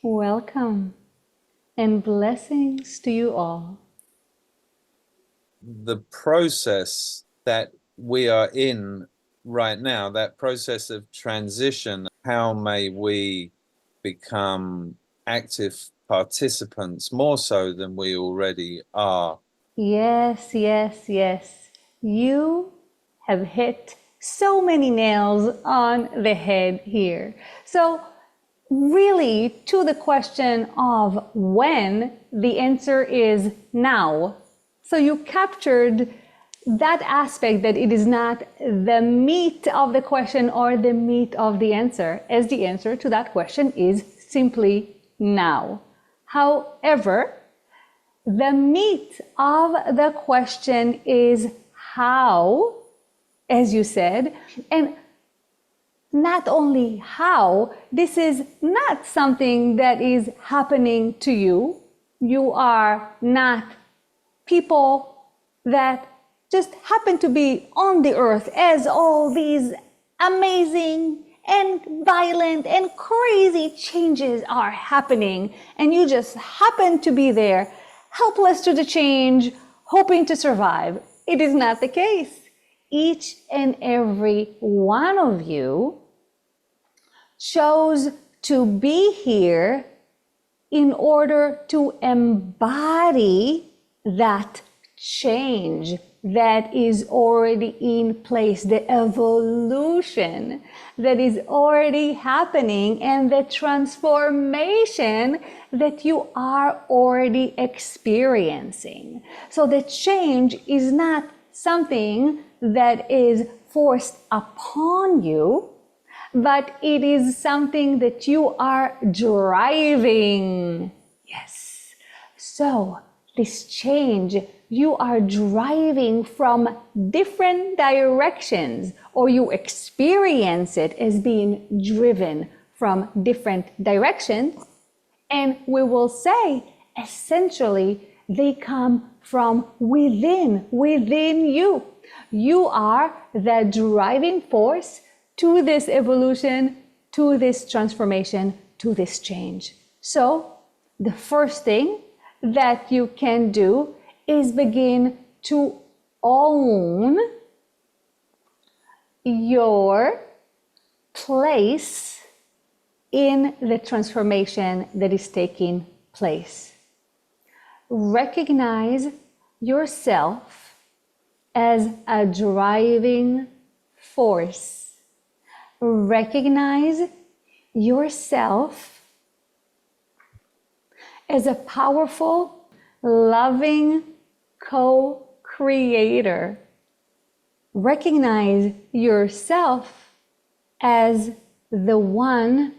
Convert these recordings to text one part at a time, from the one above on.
Welcome and blessings to you all. The process that we are in right now, that process of transition, how may we become active participants more so than we already are? Yes, yes, yes. You have hit so many nails on the head here. So, really, to the question of when, the answer is now. So, you captured that aspect that it is not the meat of the question or the meat of the answer, as the answer to that question is simply now. However, the meat of the question is how, as you said, and not only how, this is not something that is happening to you. You are not people that just happen to be on the earth as all these amazing and violent and crazy changes are happening, and you just happen to be there, helpless to the change, hoping to survive. It is not the case. Each and every one of you chose to be here in order to embody that change that is already in place, the evolution that is already happening, and the transformation that you are already experiencing. So the change is not something that is forced upon you, but it is something that you are driving. Yes. So this change, you are driving from different directions, or you experience it as being driven from different directions. And we will say, essentially, they come from within you. You are the driving force to this evolution, to this transformation, to this change. So the first thing that you can do is begin to own your place in the transformation that is taking place. Recognize yourself as a driving force. Recognize yourself as a powerful, loving co-creator. Recognize yourself as the one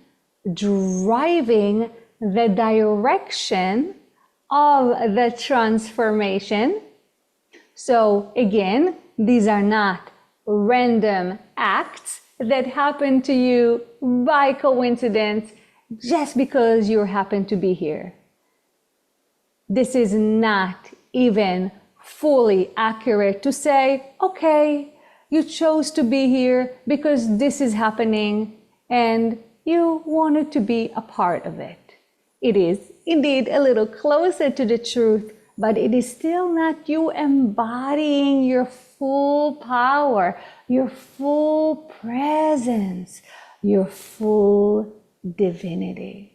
driving the direction of the transformation. So again, these are not random acts that happen to you by coincidence just because you happen to be here. This is not even fully accurate to say, okay, you chose to be here because this is happening and you wanted to be a part of it. It is indeed a little closer to the truth, but it is still not you embodying your full power, your full presence, your full divinity.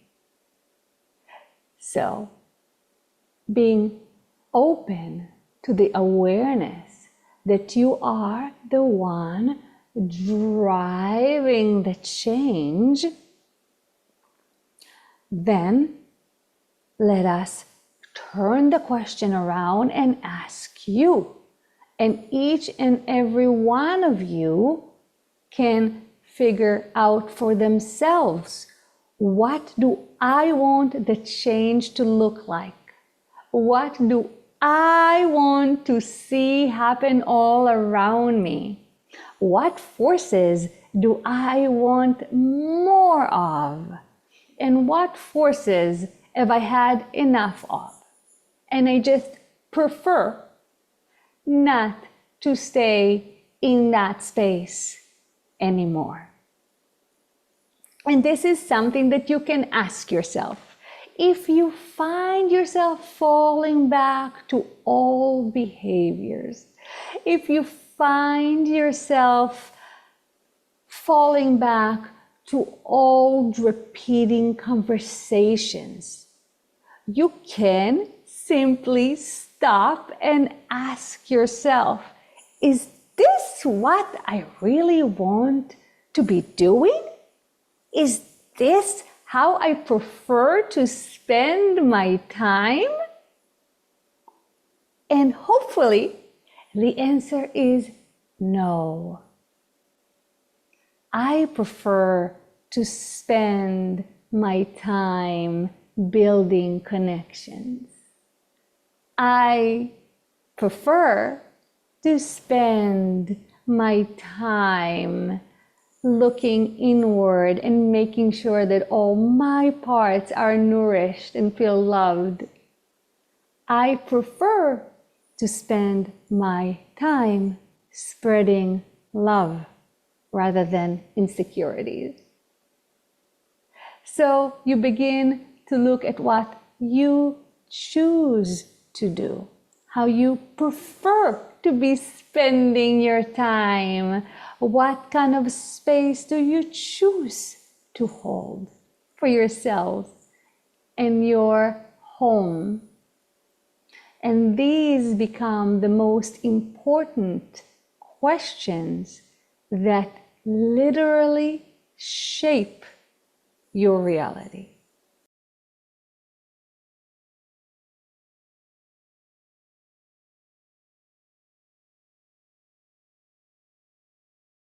So, being open to the awareness that you are the one driving the change, then let us turn the question around and ask you. And each and every one of you can figure out for themselves, what do I want the change to look like? What do I want to see happen all around me? What forces do I want more of? And what forces have I had enough of? And I just prefer not to stay in that space anymore. And this is something that you can ask yourself. if you find yourself falling back to old behaviors, if you find yourself falling back to old repeating conversations, you can simply stop and ask yourself, is this what I really want to be doing? Is this how I prefer to spend my time? And hopefully the answer is no. I prefer to spend my time building connections. I prefer to spend my time looking inward and making sure that all my parts are nourished and feel loved. I prefer to spend my time spreading love rather than insecurities. So you begin to look at what you choose to do, how you prefer to be spending your time. What kind of space do you choose to hold for yourself and your home? And these become the most important questions that literally shape your reality.